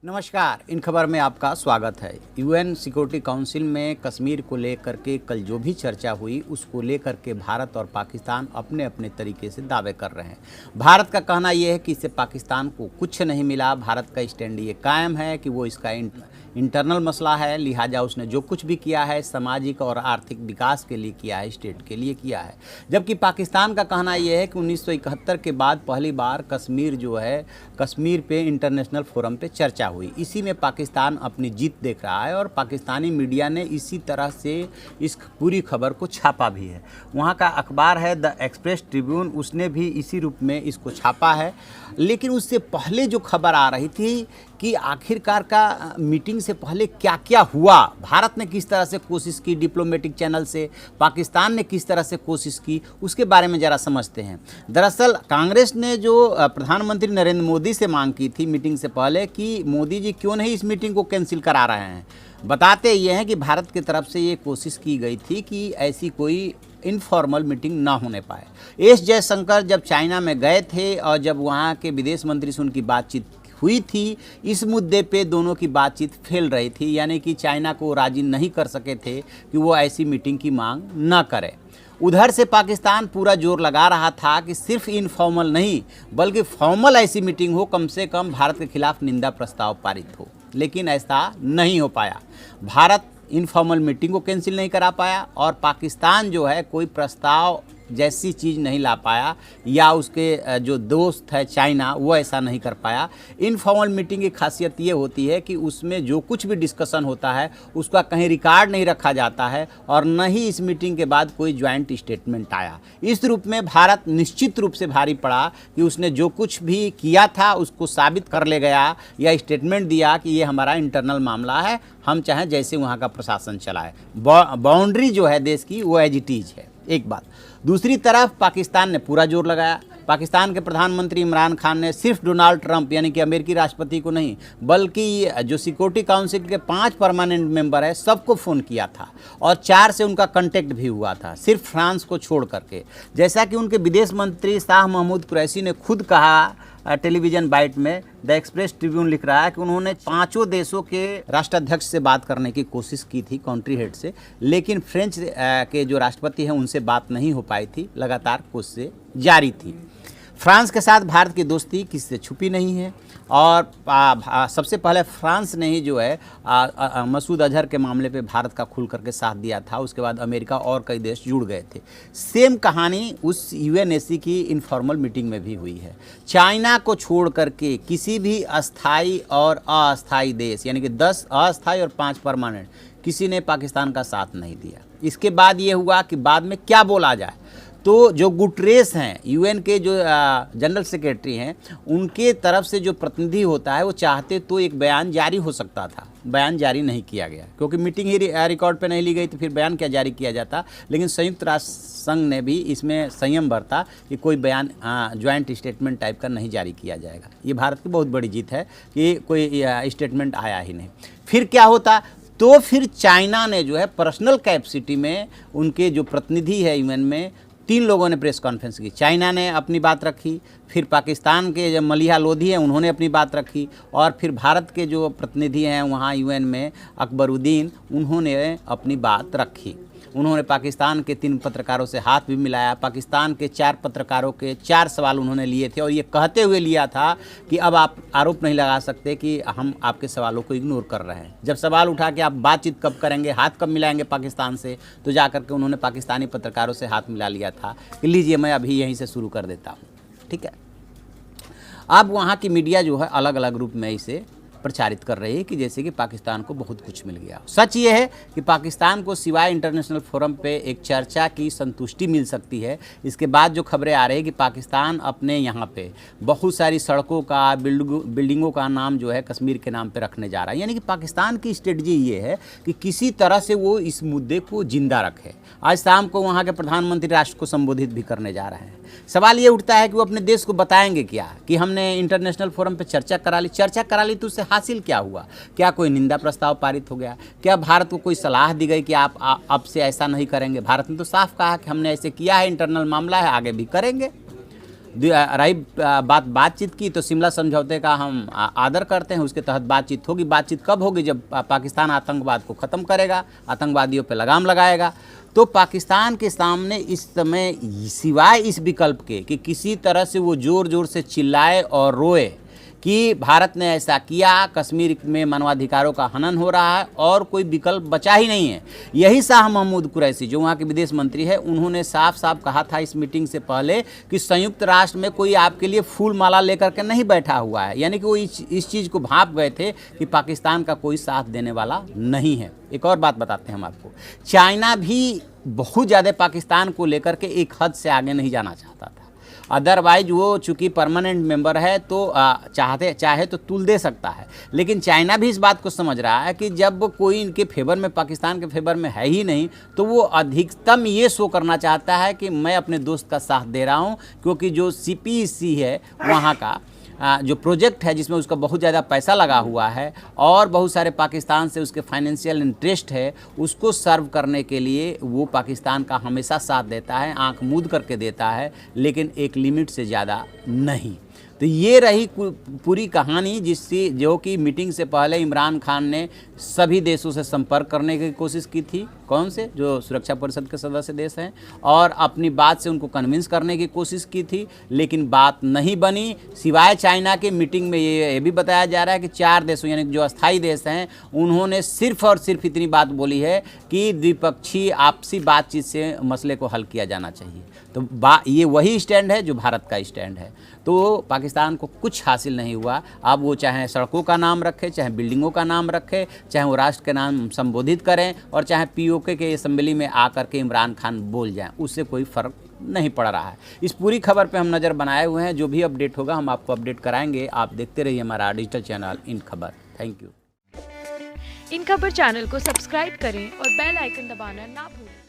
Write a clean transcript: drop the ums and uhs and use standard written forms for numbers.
नमस्कार, इन खबर में आपका स्वागत है। यूएन सिक्योरिटी काउंसिल में कश्मीर को लेकर के कल जो भी चर्चा हुई उसको लेकर के भारत और पाकिस्तान अपने अपने तरीके से दावे कर रहे हैं। भारत का कहना यह है कि इससे पाकिस्तान को कुछ नहीं मिला। भारत का स्टैंड ये कायम है कि वो इसका इंटरनल मसला है, लिहाजा उसने जो कुछ भी किया है सामाजिक और आर्थिक विकास के लिए किया है, स्टेट के लिए किया है। जबकि पाकिस्तान का कहना यह है कि 1971 के बाद पहली बार कश्मीर पे इंटरनेशनल फोरम पे चर्चा हुई। इसी में पाकिस्तान अपनी जीत देख रहा है और पाकिस्तानी मीडिया ने इसी तरह से इस पूरी खबर को छापा भी है। वहाँ का अखबार है द एक्सप्रेस ट्रिब्यून, उसने भी इसी रूप में इसको छापा है। लेकिन उससे पहले जो खबर आ रही थी कि आखिरकार का मीटिंग से पहले क्या क्या हुआ, भारत ने किस तरह से कोशिश की डिप्लोमेटिक चैनल से, पाकिस्तान ने किस तरह से कोशिश की, उसके बारे में ज़रा समझते हैं। दरअसल कांग्रेस ने जो प्रधानमंत्री नरेंद्र मोदी से मांग की थी मीटिंग से पहले कि मोदी जी क्यों नहीं इस मीटिंग को कैंसिल करा रहे हैं, बताते ये हैं कि भारत की तरफ से ये कोशिश की गई थी कि ऐसी कोई इनफॉर्मल मीटिंग ना होने पाए। एस जयशंकर जब चाइना में गए थे और जब वहाँ के विदेश मंत्री से उनकी बातचीत हुई थी, इस मुद्दे पे दोनों की बातचीत फैल रही थी, यानी कि चाइना को राजी नहीं कर सके थे कि वो ऐसी मीटिंग की मांग न करे। उधर से पाकिस्तान पूरा जोर लगा रहा था कि सिर्फ इनफॉर्मल नहीं बल्कि फॉर्मल ऐसी मीटिंग हो, कम से कम भारत के खिलाफ निंदा प्रस्ताव पारित हो। लेकिन ऐसा नहीं हो पाया। भारत इनफॉर्मल मीटिंग को कैंसिल नहीं करा पाया और पाकिस्तान जो है कोई प्रस्ताव जैसी चीज़ नहीं ला पाया, या उसके जो दोस्त है चाइना वो ऐसा नहीं कर पाया। इनफॉर्मल मीटिंग की खासियत ये होती है कि उसमें जो कुछ भी डिस्कशन होता है उसका कहीं रिकॉर्ड नहीं रखा जाता है और न ही इस मीटिंग के बाद कोई ज्वाइंट स्टेटमेंट आया। इस रूप में भारत निश्चित रूप से भारी पड़ा कि उसने जो कुछ भी किया था उसको साबित कर ले गया या स्टेटमेंट दिया कि ये हमारा इंटरनल मामला है, हम चाहें जैसे वहाँ का प्रशासन चलाए। बाउंड्री जो है देश की वो एज इट इज है, एक बात। दूसरी तरफ पाकिस्तान ने पूरा जोर लगाया। पाकिस्तान के प्रधानमंत्री इमरान खान ने सिर्फ डोनाल्ड ट्रंप यानी कि अमेरिकी राष्ट्रपति को नहीं बल्कि जो सिक्योरिटी काउंसिल के 5 परमानेंट मेंबर है सबको फ़ोन किया था और 4 से उनका कांटेक्ट भी हुआ था, सिर्फ फ्रांस को छोड़ करके। जैसा कि उनके विदेश मंत्री शाह महमूद कुरैशी ने खुद कहा टेलीविज़न बाइट में, द एक्सप्रेस ट्रिब्यून लिख रहा है कि उन्होंने 5 देशों के राष्ट्राध्यक्ष से बात करने की कोशिश की थी, कंट्री हेड से, लेकिन फ्रेंच के जो राष्ट्रपति हैं उनसे बात नहीं हो पाई थी, लगातार कोशिशें जारी थी। फ्रांस के साथ भारत की दोस्ती किसी से छुपी नहीं है और सबसे पहले फ्रांस ने ही जो है मसूद अजहर के मामले पे भारत का खुल करके साथ दिया था। उसके बाद अमेरिका और कई देश जुड़ गए थे। सेम कहानी उस यूएनएससी की इनफॉर्मल मीटिंग में भी हुई है। चाइना को छोड़ करके किसी भी अस्थाई और अस्थाई देश यानी कि 10 अस्थाई और 5 परमानेंट किसी ने पाकिस्तान का साथ नहीं दिया। इसके बाद ये हुआ कि बाद में क्या बोला जाए, तो जो गुटरेस हैं यूएन के जो जनरल सेक्रेटरी हैं उनके तरफ से जो प्रतिनिधि होता है वो चाहते तो एक बयान जारी हो सकता था, बयान जारी नहीं किया गया क्योंकि मीटिंग ही रिकॉर्ड पे नहीं ली गई, तो फिर बयान क्या जारी किया जाता। लेकिन संयुक्त राष्ट्र संघ ने भी इसमें संयम बरता कि कोई बयान ज्वाइंट स्टेटमेंट टाइप का नहीं जारी किया जाएगा। ये भारत की बहुत बड़ी जीत है कि कोई स्टेटमेंट आया ही नहीं। फिर क्या होता, तो फिर चाइना ने जो है पर्सनल कैपेसिटी में उनके जो प्रतिनिधि है यूएन में 3 लोगों ने प्रेस कॉन्फ्रेंस की। चाइना ने अपनी बात रखी, फिर पाकिस्तान के जो मलिहा लोधी हैं उन्होंने अपनी बात रखी और फिर भारत के जो प्रतिनिधि हैं वहाँ यूएन में अकबरुद्दीन, उन्होंने अपनी बात रखी। उन्होंने पाकिस्तान के 3 पत्रकारों से हाथ भी मिलाया। पाकिस्तान के 4 पत्रकारों के 4 सवाल उन्होंने लिए थे और ये कहते हुए लिया था कि अब आप आरोप नहीं लगा सकते कि हम आपके सवालों को इग्नोर कर रहे हैं। जब सवाल उठा कि आप बातचीत कब करेंगे, हाथ कब मिलाएंगे पाकिस्तान से, तो जा कर के उन्होंने पाकिस्तानी पत्रकारों से हाथ मिला लिया था कि लीजिए मैं अभी यहीं से शुरू कर देता हूँ। ठीक है, अब वहाँ की मीडिया जो है अलग अलग रूप में इसे प्रचारित कर रही है कि जैसे कि पाकिस्तान को बहुत कुछ मिल गया। सच ये है कि पाकिस्तान को सिवाय इंटरनेशनल फोरम पे एक चर्चा की संतुष्टि मिल सकती है। इसके बाद जो खबरें आ रही है कि पाकिस्तान अपने यहाँ पे बहुत सारी सड़कों का बिल्डिंगों का नाम जो है कश्मीर के नाम पे रखने जा रहा है। यानी कि पाकिस्तान की स्ट्रेटजी ये है कि किसी तरह से वो इस मुद्दे को जिंदा रखे। आज शाम को वहाँ के प्रधानमंत्री राष्ट्र को संबोधित भी करने जा रहे हैं। सवाल ये उठता है कि वो अपने देश को बताएंगे क्या कि हमने इंटरनेशनल फोरम पे चर्चा करा ली तो उससे हासिल क्या हुआ? क्या कोई निंदा प्रस्ताव पारित हो गया? क्या भारत को कोई सलाह दी गई कि आप अब से ऐसा नहीं करेंगे? भारत ने तो साफ कहा कि हमने ऐसे किया है, इंटरनल मामला है, आगे भी करेंगे। रही बातचीत की, तो शिमला समझौते का हम आदर करते हैं, उसके तहत बातचीत होगी। बातचीत कब होगी? जब पाकिस्तान आतंकवाद को ख़त्म करेगा, आतंकवादियों पे लगाम लगाएगा। तो पाकिस्तान के सामने इस समय सिवाय इस विकल्प के कि किसी तरह से वो ज़ोर ज़ोर से चिल्लाए और रोए कि भारत ने ऐसा किया, कश्मीर में मानवाधिकारों का हनन हो रहा है, और कोई विकल्प बचा ही नहीं है। यही शाह महमूद कुरैशी, जो वहाँ के विदेश मंत्री है, उन्होंने साफ साफ कहा था इस मीटिंग से पहले कि संयुक्त राष्ट्र में कोई आपके लिए फूल माला लेकर के नहीं बैठा हुआ है। यानी कि वो इस चीज़ को भांप गए थे कि पाकिस्तान का कोई साथ देने वाला नहीं है। एक और बात बताते हैं हम आपको, चाइना भी बहुत ज़्यादा पाकिस्तान को लेकर के एक हद से आगे नहीं जाना चाहता था। अदरवाइज वो चूँकि परमानेंट मेंबर है तो चाहे तो तुल दे सकता है, लेकिन चाइना भी इस बात को समझ रहा है कि जब कोई इनके फेवर में, पाकिस्तान के फेवर में है ही नहीं, तो वो अधिकतम ये शो करना चाहता है कि मैं अपने दोस्त का साथ दे रहा हूँ, क्योंकि जो CPEC है वहाँ का जो प्रोजेक्ट है जिसमें उसका बहुत ज़्यादा पैसा लगा हुआ है और बहुत सारे पाकिस्तान से उसके फाइनेंशियल इंटरेस्ट है, उसको सर्व करने के लिए वो पाकिस्तान का हमेशा साथ देता है, आंख मूंद करके देता है, लेकिन एक लिमिट से ज़्यादा नहीं। तो ये रही पूरी कहानी, जो कि मीटिंग से पहले इमरान खान ने सभी देशों से संपर्क करने की कोशिश की थी। कौन से? जो सुरक्षा परिषद के सदस्य देश हैं, और अपनी बात से उनको कन्विंस करने की कोशिश की थी, लेकिन बात नहीं बनी। सिवाय चाइना के मीटिंग में ये भी बताया जा रहा है कि 4 देशों यानी जो अस्थायी देश हैं, उन्होंने सिर्फ और सिर्फ इतनी बात बोली है कि द्विपक्षीय आपसी बातचीत से मसले को हल किया जाना चाहिए। तो ये वही स्टैंड है जो भारत का स्टैंड है। तो पाकिस्तान को कुछ हासिल नहीं हुआ। अब वो चाहे सड़कों का नाम रखे, चाहे बिल्डिंगों का नाम रखे, चाहे वो राष्ट्र के नाम संबोधित करें, और चाहे POK के असेंबली में आकर के इमरान खान बोल जाएं, उससे कोई फ़र्क नहीं पड़ रहा है। इस पूरी खबर पे हम नज़र बनाए हुए हैं। जो भी अपडेट होगा हम आपको अपडेट कराएंगे। आप देखते रहिए हमारा डिजिटल चैनल इन खबर। Thank you. इन खबर चैनल को सब्सक्राइब करें और बेल आइकन दबाना ना भूलें।